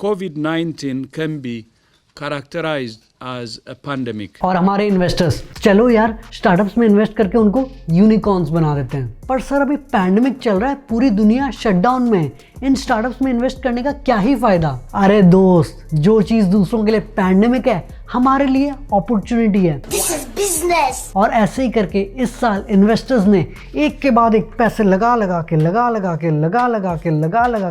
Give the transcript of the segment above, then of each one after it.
COVID-19 can be characterized as a pandemic. और हमारे investors चलो यार स्टार्टअप्स में इन्वेस्ट करके उनको यूनिकॉर्न्स बना देते हैं। पर सर अभी पैंडेमिक चल रहा है, पूरी दुनिया शटडाउन में, इन स्टार्टअप्स में इन्वेस्ट करने का क्या ही फायदा। अरे दोस्त, जो चीज दूसरों के लिए पैंडेमिक है हमारे लिए अपॉर्चुनिटी है। This is business. और ऐसे ही करके इस साल इन्वेस्टर्स ने एक के बाद एक पैसे लगा लगा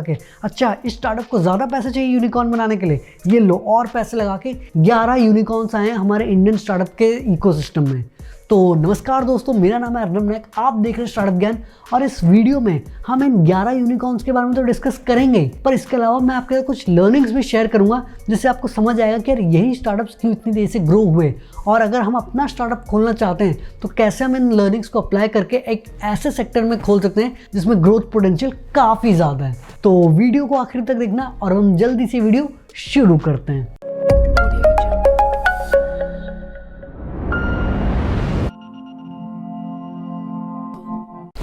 के अच्छा इस स्टार्टअप को ज़्यादा पैसे चाहिए यूनिकॉर्न बनाने के लिए, ये लो और पैसे लगा के 11 यूनिकॉर्न्स आए हैं हमारे इंडियन स्टार्टअप के इकोसिस्टम में। तो नमस्कार दोस्तों, मेरा नाम है अर्नब नायक, आप देख रहे हैं स्टार्टअप ज्ञान। और इस वीडियो में हम इन 11 यूनिकॉर्न्स के बारे में तो डिस्कस करेंगे, पर इसके अलावा मैं आपके साथ कुछ लर्निंग्स भी शेयर करूंगा जिससे आपको समझ आएगा कि यार यही स्टार्टअप्स क्यों इतनी तेजी से ग्रो हुए, और अगर हम अपना स्टार्टअप खोलना चाहते हैं तो कैसे हम इन लर्निंग्स को अप्लाई करके एक ऐसे सेक्टर में खोल सकते हैं जिसमें ग्रोथ पोटेंशियल काफ़ी ज़्यादा है। तो वीडियो को आखिर तक देखना और हम जल्दी से वीडियो शुरू करते हैं।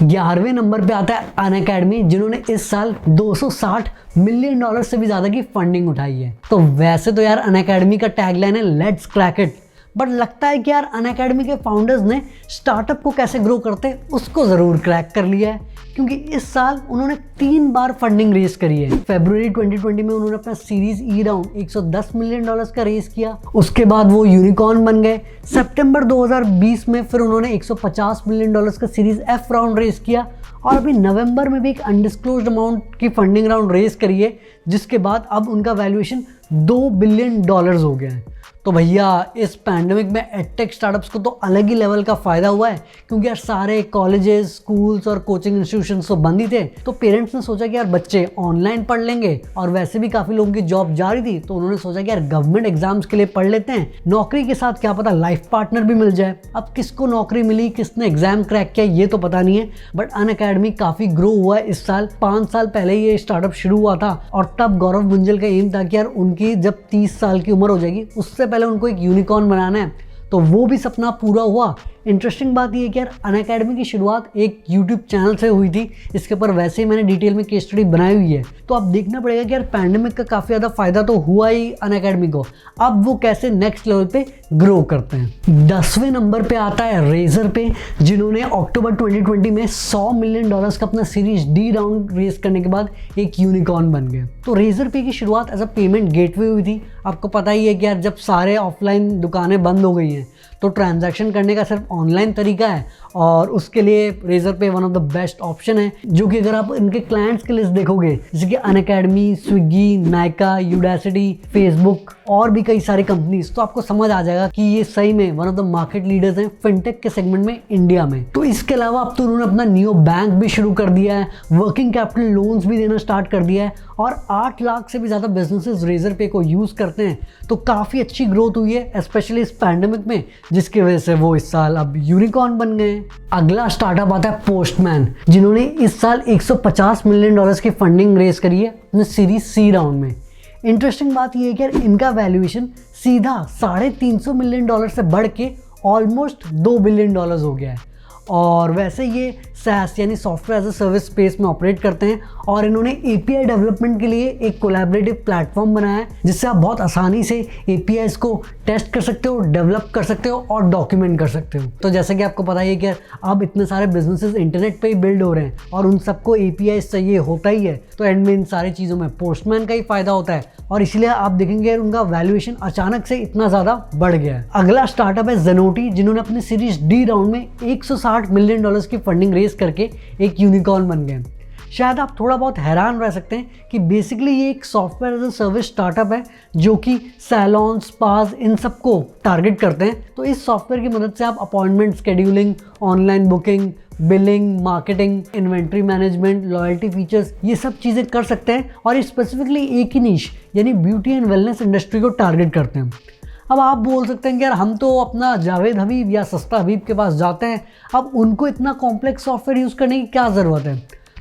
11वें नंबर पे आता है अनअकैडमी, जिन्होंने इस साल $260 मिलियन से भी ज़्यादा की फंडिंग उठाई है। तो वैसे तो यार अनअकैडमी का टैगलाइन है लेट्स क्रैक इट, बट लगता है कि यार अनअकैडमी के फाउंडर्स ने स्टार्टअप को कैसे ग्रो करते उसको ज़रूर क्रैक कर लिया है, क्योंकि इस साल उन्होंने 3 बार फंडिंग रेज करी है। फरवरी 2020 में उन्होंने अपना सीरीज ई राउंड $110 मिलियन का रेज किया, उसके बाद वो यूनिकॉर्न बन गए। सितंबर 2020 में फिर उन्होंने $150 मिलियन का सीरीज एफ राउंड रेज किया, और अभी नवंबर में भी एक अनडिस्क्लोज्ड अमाउंट की फंडिंग राउंड रेज करी है, जिसके बाद अब उनका वैल्यूएशन $2 बिलियन हो गया है। तो भैया इस पैंडेमिक में एडटेक स्टार्टअप्स को तो अलग ही लेवल का फ़ायदा हुआ है, क्योंकि यार सारे कॉलेजेस, स्कूल्स और कोचिंग इंस्टीट्यूशंस तो बंद ही थे। तो पेरेंट्स ने सोचा कि यार बच्चे ऑनलाइन पढ़ लेंगे, और वैसे भी काफ़ी लोगों की जॉब जा रही थी, तो उन्होंने सोचा कि यार गवर्नमेंट एग्जाम्स के लिए पढ़ लेते हैं, नौकरी के साथ क्या पता लाइफ पार्टनर भी मिल जाए। अब किसको नौकरी मिली, किसने एग्जाम क्रैक किया, ये तो पता नहीं है, बट अनअकैडमी काफ़ी ग्रो हुआ है इस साल। 5 साल पहले ये स्टार्टअप शुरू हुआ था, और तब गौरव गुंजल का एम था कि यार उनकी जब 30 साल की उम्र हो जाएगी उससे पहले उनको एक यूनिकॉर्न बनाना है, तो वो भी सपना पूरा हुआ। इंटरेस्टिंग बात ये है कि यार अनअकैडमी की शुरुआत एक यूट्यूब चैनल से हुई थी, इसके ऊपर वैसे ही मैंने डिटेल में केस स्टडी बनाई हुई है। तो अब देखना पड़ेगा कि यार पैंडेमिक का काफ़ी ज़्यादा फायदा तो हुआ ही अनअकैडमी को, अब वो कैसे नेक्स्ट लेवल पे ग्रो करते हैं। 10वें नंबर पे आता है रेजर पे, जिन्होंने अक्टूबर 2020 में $100 मिलियन का अपना सीरीज डी राउंड रेज करने के बाद एक यूनिकॉर्न बन गए। तो रेजर पे की शुरुआत एज अ पेमेंट गेटवे हुई थी। आपको पता ही है कि यार जब सारे ऑफलाइन दुकानें बंद हो गई हैं तो ट्रांजैक्शन करने का सिर्फ ऑनलाइन तरीका है, और उसके लिए रेजर पे one of the best option है, जो कि अगर आप इनके क्लाइंट्स की लिस्ट देखोगे, जैसे कि Unacademy, Swiggy, Nykaa, Udacity, Facebook और भी कई सारी कंपनीज, तो आपको समझ आ जाएगा कि ये सही में one of the market leaders हैं फिनटेक के सेगमेंट में इंडिया में। तो इसके अलावा अब तो उन्होंने अपना नियो बैंक भी शुरू कर दिया है, वर्किंग कैपिटल लोन्स भी देना स्टार्ट कर दिया है, और 8 लाख से भी ज़्यादा बिजनेसेस रेजर पे को यूज़ करते हैं। तो काफ़ी अच्छी ग्रोथ हुई है स्पेशली इस पैंडेमिक में, जिसकी वजह से वो इस साल अब यूनिकॉर्न बन गए। अगला स्टार्टअप आता है पोस्टमैन, जिन्होंने इस साल $150 मिलियन की फंडिंग रेज करी है अपने सीरीज सी राउंड में। इंटरेस्टिंग बात यह है कि यार इनका वैल्यूएशन सीधा $350 मिलियन से बढ़ के ऑलमोस्ट $2 बिलियन हो गया है। और वैसे ये SaaS यानी software as a service space में ऑपरेट करते हैं, और इन्होंने API डेवलपमेंट के लिए एक कोलैबोरेटिव प्लेटफॉर्म बनाया है, जिससे आप बहुत आसानी से APIs को टेस्ट कर सकते हो, डेवलप कर सकते हो और डॉक्यूमेंट कर सकते हो। तो जैसे कि आपको पता ही है कि अब इतने सारे बिजनेसेस इंटरनेट पे ही बिल्ड हो रहे हैं, और उन सबको APIs चाहिए होता ही है, तो एंड में इन सारी चीज़ों में पोस्टमैन का ही फायदा होता है, और इसलिए आप देखेंगे उनका वैल्यूएशन अचानक से इतना ज़्यादा बढ़ गया है। अगला स्टार्टअप है ज़ेनोटी, जिन्होंने अपने सीरीज डी राउंड में $160 मिलियन की फंडिंग रेज करके एक यूनिकॉर्न बन गए। शायद आप थोड़ा बहुत हैरान रह सकते हैं कि बेसिकली ये एक software as a service startup है, जो कि सैलॉन, स्पास, इन सबको टारगेट करते हैं। तो इस सॉफ्टवेयर की मदद से आप appointment scheduling, online booking, billing, marketing, inventory management, loyalty features, ये सब चीज़ें कर सकते हैं, और ये स्पेसिफिकली एक ही नीश यानी ब्यूटी एंड वेलनेस इंडस्ट्री को टारगेट करते हैं। अब आप बोल सकते हैं कि यार हम तो अपना जावेद हबीब या सस्ता हबीब के पास जाते हैं, अब उनको इतना कॉम्प्लेक्स सॉफ्टवेयर यूज़ करने की क्या ज़रूरत है।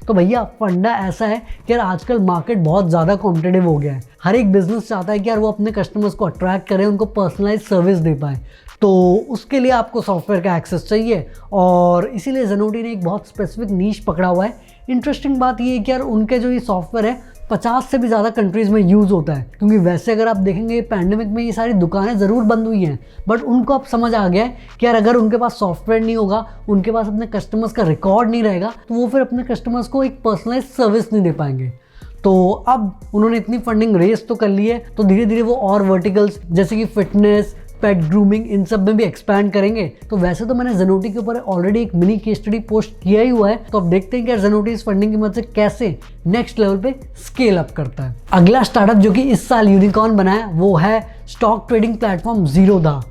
तो भैया फंडा ऐसा है कि यार आजकल मार्केट बहुत ज़्यादा कॉम्पिटिटिव हो गया है। हर एक बिजनेस चाहता है कि यार वो अपने कस्टमर्स को अट्रैक्ट करे, उनको पर्सनलाइज सर्विस दे पाए, तो उसके लिए आपको सॉफ्टवेयर का एक्सेस चाहिए, और इसीलिए ज़ेनोटी ने एक बहुत स्पेसिफिक नीश पकड़ा हुआ है। इंटरेस्टिंग बात ये है कि यार उनके जो ये सॉफ्टवेयर है 50 से भी ज़्यादा कंट्रीज़ में यूज़ होता है। क्योंकि वैसे अगर आप देखेंगे पैंडेमिक में ये सारी दुकानें ज़रूर बंद हुई हैं, बट उनको अब समझ आ गया है कि यार अगर उनके पास सॉफ्टवेयर नहीं होगा, उनके पास अपने कस्टमर्स का रिकॉर्ड नहीं रहेगा, तो वो फिर अपने कस्टमर्स को एक पर्सनलाइज सर्विस नहीं दे पाएंगे। तो अब उन्होंने इतनी फंडिंग रेज तो कर ली है, तो धीरे धीरे वो और वर्टिकल्स जैसे कि फिटनेस, पेट ग्रूमिंग, इन सब में भी एक्सपैंड करेंगे। तो वैसे तो मैंने Zenoti के ऊपर ऑलरेडी एक मिनी केस स्टडी पोस्ट किया ही हुआ है, तो अब देखते हैं कि Zenoti इस फंडिंग की मदद से कैसे नेक्स्ट लेवल पे स्केल अप करता है। अगला स्टार्टअप जो कि इस साल यूनिकॉर्न बना है वो है stock trading platform Zerodha।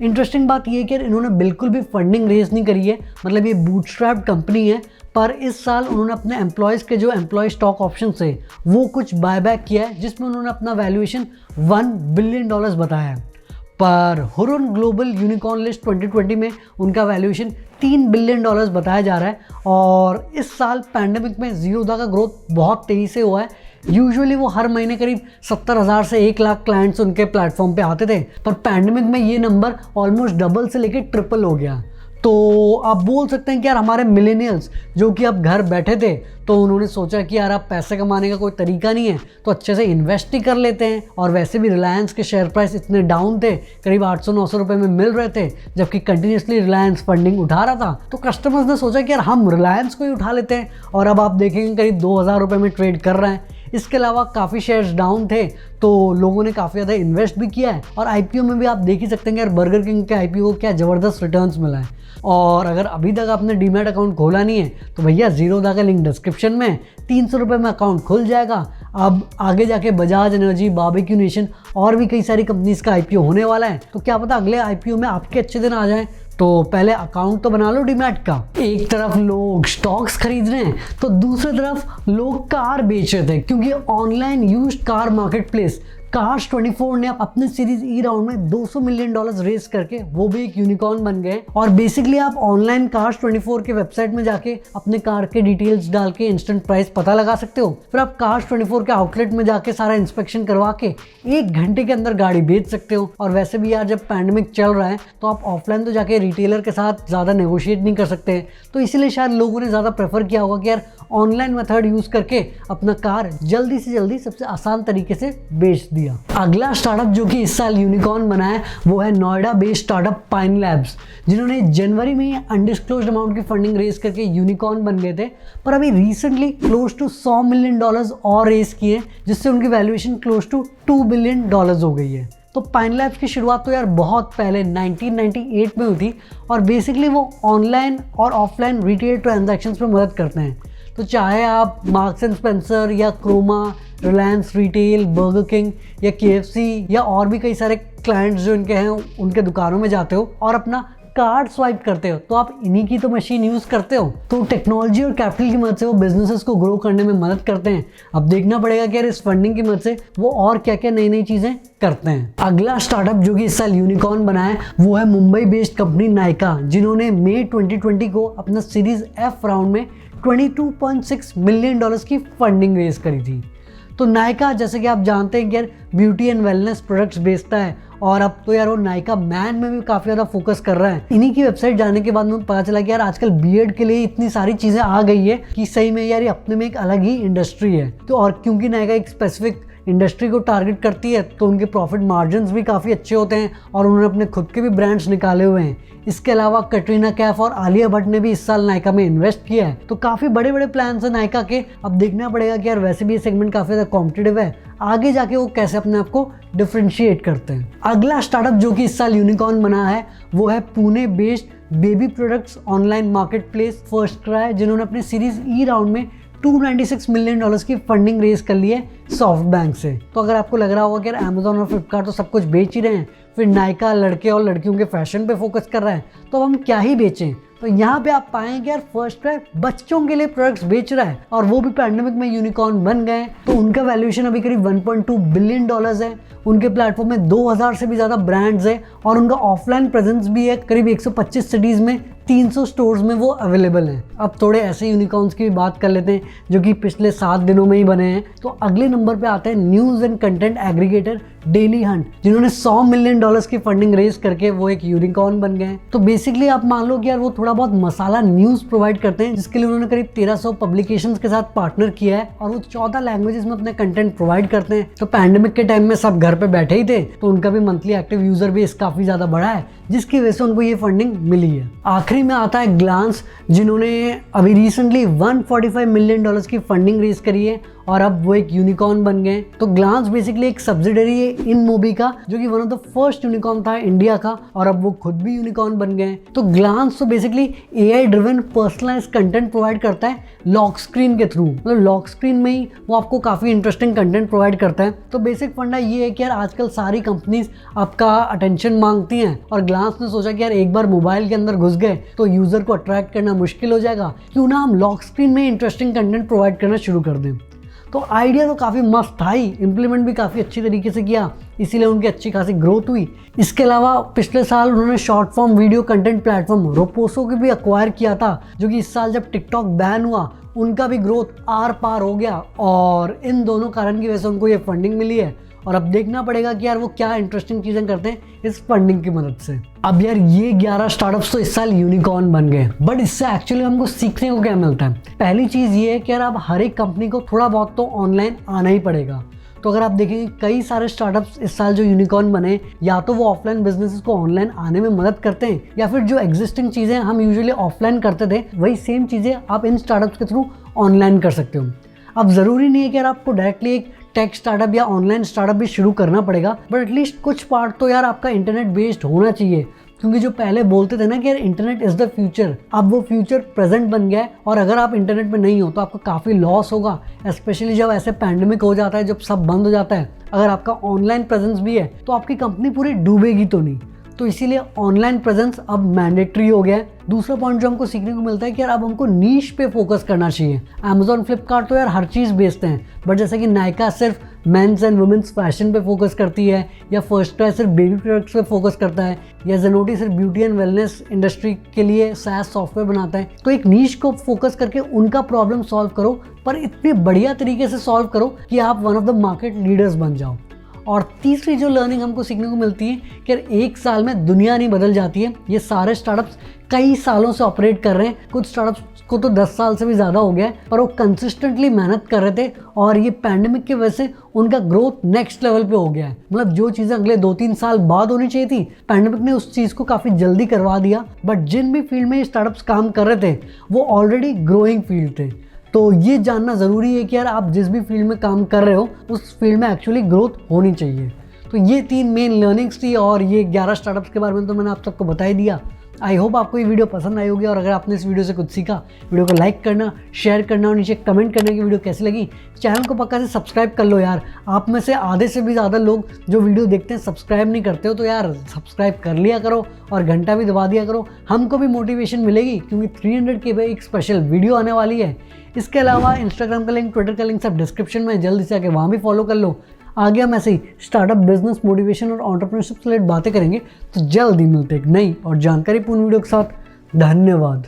Interesting बात यह है कि इन्होंने बिल्कुल भी फंडिंग रेज नहीं करी है, मतलब ये बूटस्ट्रैप कंपनी है, पर इस साल उन्होंने अपने एम्प्लॉयज़ के जो एम्प्लॉय स्टॉक ऑप्शन है वो कुछ बायबैक किया है, जिसमें उन्होंने अपना वैल्यूएशन $1 बिलियन बताया है। पर हुरुन ग्लोबल यूनिकॉर्न लिस्ट 2020 में उनका वैल्यूएशन $3 बिलियन बताया जा रहा है। और इस साल पैंडेमिक में Zerodha का ग्रोथ बहुत तेज़ी से हुआ है। यूजुअली वो हर महीने करीब 70,000 से 1 लाख क्लाइंट्स उनके प्लेटफॉर्म पे आते थे, पर पैंडेमिक में ये नंबर ऑलमोस्ट डबल से लेकर ट्रिपल हो गया। तो आप बोल सकते हैं कि यार हमारे मिलेनियल्स जो कि अब घर बैठे थे, तो उन्होंने सोचा कि यार अब पैसे कमाने का कोई तरीका नहीं है, तो अच्छे से इन्वेस्ट ही कर लेते हैं। और वैसे भी रिलायंस के शेयर प्राइस इतने डाउन थे, करीब 800-900 रुपये में मिल रहे थे, जबकि कंटिन्यूसली रिलायंस फंडिंग उठा रहा था। तो कस्टमर्स ने सोचा कि यार हम रिलायंस को ही उठा लेते हैं, और अब आप देखेंगे करीब 2,000 रुपये में ट्रेड कर रहे हैं। इसके अलावा काफ़ी शेयर्स डाउन थे, तो लोगों ने काफ़ी ज़्यादा इन्वेस्ट भी किया है। और आईपीओ में भी आप देख ही सकते हैं कि यार बर्गर किंग के आईपीओ को क्या ज़बरदस्त रिटर्न्स मिला है। और अगर अभी तक आपने डीमैट अकाउंट खोला नहीं है, तो भैया Zerodha का लिंक डिस्क्रिप्शन में, 300 रुपये में अकाउंट खुल जाएगा। अब आगे जाके बजाज एनर्जी, बारबेक्यू नेशन और भी कई सारी कंपनीज का आईपीओ होने वाला है, तो क्या पता अगले आईपीओ में आपके अच्छे दिन आ जाएं। तो पहले अकाउंट तो बना लो डीमैट का। एक तरफ लोग स्टॉक्स खरीद रहे हैं, तो दूसरी तरफ लोग कार बेच रहे थे, क्योंकि online used car market place Cars24 ने अपने सीरीज ई राउंड में $200 मिलियन रेस करके वो भी एक यूनिकॉर्न बन गए। और बेसिकली आप ऑनलाइन Cars24 के वेबसाइट में जाके अपने कार के डिटेल्स डाल के इंस्टेंट प्राइस पता लगा सकते हो। फिर आप Cars24 के आउटलेट में जाके सारा इंस्पेक्शन करवा के 1 घंटे के अंदर गाड़ी बेच सकते हो। और वैसे भी यार जब पैंडेमिक चल रहा है, तो आप ऑफलाइन तो जाके रिटेलर के साथ ज़्यादा नेगोशिएट नहीं कर सकते, तो इसीलिए शायद लोगों ने ज़्यादा प्रेफर किया होगा कि यार ऑनलाइन मेथड यूज़ करके अपना कार जल्दी से जल्दी सबसे आसान तरीके से बेच दिया। अगला स्टार्टअप जो कि इस साल यूनिकॉर्न बना है वो है Noida based startup pine labs, जिन्होंने जनवरी में ही अनडिस्क्लोज्ड अमाउंट की फंडिंग रेज करके यूनिकॉर्न बन गए थे, पर अभी रिसेंटली क्लोज टू $100 मिलियन और रेज किए, जिससे उनकी वैल्यूएशन क्लोज टू $2 बिलियन हो गई है। तो पाइन लैब्स की शुरुआत तो यार बहुत पहले 1998 में हुई थी, और बेसिकली वो ऑनलाइन और ऑफलाइन रिटेल ट्रांजैक्शंस में मदद करते हैं। तो चाहे आप मार्क्स एंड स्पेंसर या Croma, Reliance Retail, Burger King या KFC या और भी कई सारे क्लाइंट्स जो इनके हैं उनके दुकानों में जाते हो और अपना कार्ड स्वाइप करते हो, तो आप इन्हीं की तो मशीन यूज़ करते हो। तो टेक्नोलॉजी और कैपिटल की मदद से वो बिजनेसेस को ग्रो करने में मदद करते हैं। अब देखना पड़ेगा कि यार इस फंडिंग की मदद से वो और क्या क्या नई नई चीज़ें करते हैं। अगला स्टार्टअप जो कि इस साल यूनिकॉर्न बना है वो है मुंबई बेस्ड कंपनी नायका, जिन्होंने मई 2020 को अपना सीरीज F राउंड में $22.6 मिलियन की फंडिंग रेज करी थी। तो नायका जैसे कि आप जानते हैं कि यार ब्यूटी एंड वेलनेस प्रोडक्ट्स बेचता है, और अब तो यार वो नायका मैन में भी काफ़ी ज़्यादा फोकस कर रहा है। इन्हीं की वेबसाइट जाने के बाद मुझे पता चला कि यार आजकल बीएड के लिए इतनी सारी चीज़ें आ गई है कि सही में यार ये अपने में एक अलग ही इंडस्ट्री है। तो और क्योंकि नायका एक स्पेसिफिक इंडस्ट्री को टारगेट करती है, तो उनके प्रॉफिट मार्जिन्स भी काफ़ी अच्छे होते हैं, और उन्होंने अपने खुद के भी ब्रांड्स निकाले हुए हैं। इसके अलावा कटरीना कैफ और आलिया भट्ट ने भी इस साल नायका में इन्वेस्ट किया है। तो काफ़ी बड़े बड़े प्लान्स हैं नायका के। अब देखना पड़ेगा कि यार वैसे भी ये सेगमेंट काफ़ी ज़्यादा कॉम्पिटिटिव है, आगे जाके वो कैसे अपने आप को डिफरेंशिएट करते हैं। अगला स्टार्टअप जो कि इस साल यूनिकॉर्न बना है वो है Pune based baby products online market place first cry, जिन्होंने अपने सीरीज ई राउंड में $296 मिलियन की फंडिंग रेज कर ली है सॉफ्ट बैंक से। तो अगर आपको लग रहा होगा कि यार अमेजोन और फ्लिपकार्ट तो सब कुछ बेच ही रहे हैं, फिर नायका लड़के और लड़कियों के फैशन पे फोकस कर रहा है, तो हम क्या ही बेचें। तो यहाँ पे आप पाएंगे यार फर्स्ट क्राई बच्चों के लिए प्रोडक्ट्स बेच रहा है, और वो भी पैंडेमिक में यूनिकॉर्न बन गए। तो उनका वैल्यूएशन अभी करीब $1.2 बिलियन है। उनके प्लेटफॉर्म में 2000 से भी ज़्यादा ब्रांड्स है, और उनका ऑफलाइन प्रेजेंस भी है करीब 125 सिटीज़ में 300 स्टोर्स में वो अवेलेबल हैं। अब थोड़े ऐसे यूनिकॉर्न्स की भी बात कर लेते हैं जो कि पिछले 7 दिनों में ही बने हैं। तो अगले नंबर पे आते हैं news and content aggregator daily Hunt, जिन्होंने $100 मिलियन की फंडिंग रेज करके वो एक यूनिकॉर्न बन गए हैं। तो बेसिकली आप मान लो कि यार वो थोड़ा बहुत मसाला न्यूज़ प्रोवाइड करते हैं, जिसके लिए उन्होंने करीब 1300 पब्लिकेशंस के साथ पार्टनर किया है और वो 14 लैंग्वेजेस में अपने कंटेंट प्रोवाइड करते हैं। तो पैंडेमिक के टाइम में सब घर पे बैठे ही थे, तो उनका भी मंथली एक्टिव यूजर बेस काफी ज्यादा बड़ा है, जिसकी वजह से उनको ये फंडिंग मिली है। आखिरी में आता है ग्लांस, जिन्होंने अभी रिसेंटली $145 मिलियन की फंडिंग रेज करी है और अब वो एक यूनिकॉर्न बन गए। तो ग्लांस बेसिकली एक सब्सिडरी है इन मोबी का, जो कि one of the first unicorn था इंडिया का, और अब वो खुद भी यूनिकॉर्न बन गए। तो ग्लांस तो basically AI driven personalise content provide करता है लॉक स्क्रीन के थ्रू, मतलब लॉक स्क्रीन में ही वो आपको काफी इंटरेस्टिंग कंटेंट प्रोवाइड करता है। तो बेसिक फंडा ये है कि यार आजकल सारी कंपनीज आपका अटेंशन मांगती हैं और ग्लांस ने सोचा कि यार एक बार मोबाइल के अंदर घुस गए तो यूजर को अट्रैक्ट करना मुश्किल हो जाएगा, क्यों ना हम लॉक स्क्रीन में इंटरेस्टिंग कंटेंट प्रोवाइड करना शुरू कर दें। तो आइडिया तो काफ़ी मस्त था ही, इम्प्लीमेंट भी काफ़ी अच्छी तरीके से किया, इसीलिए उनकी अच्छी खासी ग्रोथ हुई। इसके अलावा पिछले साल उन्होंने short form video content platform Roposo को भी अक्वायर किया था, जो कि इस साल जब टिकटॉक बैन हुआ उनका भी ग्रोथ आर पार हो गया और इन दोनों कारण की वजह से उनको ये फंडिंग मिली है। और अब देखना पड़ेगा कि यार वो क्या इंटरेस्टिंग चीज़ें करते हैं इस फंडिंग की मदद से। अब यार ये 11 स्टार्टअप्स तो इस साल यूनिकॉर्न बन गए, बट इससे एक्चुअली हमको सीखने को क्या मिलता है? पहली चीज़ ये है कि यार अब हर एक कंपनी को थोड़ा बहुत तो ऑनलाइन आना ही पड़ेगा। तो अगर आप देखेंगे कई सारे स्टार्टअप्स इस साल जो यूनिकॉर्न बने, या तो वो ऑफलाइन बिजनेसेस को ऑनलाइन आने में मदद करते हैं, या फिर जो एग्जिस्टिंग चीज़ें हम यूजुअली ऑफलाइन करते थे वही सेम चीज़ें आप इन स्टार्टअप्स के थ्रू ऑनलाइन कर सकते हो। अब ज़रूरी नहीं है कि यार आपको डायरेक्टली एक टेक स्टार्टअप या ऑनलाइन स्टार्टअप भी शुरू करना पड़ेगा, बट एटलीस्ट कुछ पार्ट तो यार आपका इंटरनेट बेस्ड होना चाहिए, क्योंकि जो पहले बोलते थे ना कि यार इंटरनेट इज़ द फ्यूचर, अब वो फ्यूचर प्रेजेंट बन गया है। और अगर आप इंटरनेट में नहीं हो तो आपको काफ़ी लॉस होगा, स्पेशली जब ऐसे पैंडेमिक हो जाता है, जब सब बंद हो जाता है। अगर आपका ऑनलाइन प्रेजेंस भी है तो आपकी कंपनी पूरी डूबेगी तो नहीं। तो इसीलिए ऑनलाइन प्रेजेंस अब मैंडेटरी हो गया है। दूसरा पॉइंट जो हमको सीखने को मिलता है कि यार अब हमको नीश पे फोकस करना चाहिए। अमेजॉन फ्लिपकार्ट तो यार हर चीज़ बेचते हैं, बट जैसे कि नायका सिर्फ मेंस एंड वुमेन्स फैशन पे फोकस करती है, या फर्स्ट क्राई सिर्फ बेबी प्रोडक्ट्स पे फोकस करता है, या जेनोटी सिर्फ ब्यूटी एंड वेलनेस इंडस्ट्री के लिए SaaS सॉफ्टवेयर बनाता है। तो एक नीश को फोकस करके उनका प्रॉब्लम सॉल्व करो, पर इतने बढ़िया तरीके से सॉल्व करो कि आप one of the market leaders बन जाओ। और तीसरी जो लर्निंग हमको सीखने को मिलती है कि यार एक साल में दुनिया नहीं बदल जाती है। ये सारे स्टार्टअप्स कई सालों से ऑपरेट कर रहे हैं, कुछ स्टार्टअप्स को तो 10 साल से भी ज़्यादा हो गया है, पर वो कंसिस्टेंटली मेहनत कर रहे थे और ये पैंडेमिक की वजह से उनका ग्रोथ नेक्स्ट लेवल पे हो गया है। मतलब जो चीज़ें अगले 2-3 साल बाद होनी चाहिए थी, पैंडेमिक ने उस चीज़ को काफ़ी जल्दी करवा दिया। बट जिन भी फील्ड में ये स्टार्टअप्स काम कर रहे थे वो ऑलरेडी ग्रोइंग फील्ड थे। तो ये जानना ज़रूरी है कि यार आप जिस भी फील्ड में काम कर रहे हो उस फील्ड में एक्चुअली ग्रोथ होनी चाहिए। तो ये 3 मेन लर्निंग्स थी और ये 11 स्टार्टअप्स के बारे में तो मैंने आप सबको बता ही दिया। आई होप आपको ये वीडियो पसंद आई होगी, और अगर आपने इस वीडियो से कुछ सीखा, वीडियो को लाइक करना, शेयर करना और नीचे कमेंट करना कि वीडियो कैसी लगी। चैनल को पक्का से सब्सक्राइब कर लो यार। आप में से आधे से भी ज़्यादा लोग जो वीडियो देखते हैं सब्सक्राइब नहीं करते हो, तो यार सब्सक्राइब कर लिया करो और घंटा भी दबा दिया करो, हमको भी मोटिवेशन मिलेगी, क्योंकि 300K पे एक स्पेशल वीडियो आने वाली है। इसके अलावा इंस्टाग्राम का लिंक, ट्विटर का लिंक सब डिस्क्रिप्शन में, जल्दी से आके वहाँ भी फॉलो कर लो। आगे हम ऐसे ही स्टार्टअप, बिजनेस, मोटिवेशन और एंटरप्रेन्योरशिप से रिलेटेड बातें करेंगे। तो जल्दी मिलते एक नई और जानकारीपूर्ण वीडियो के साथ। धन्यवाद।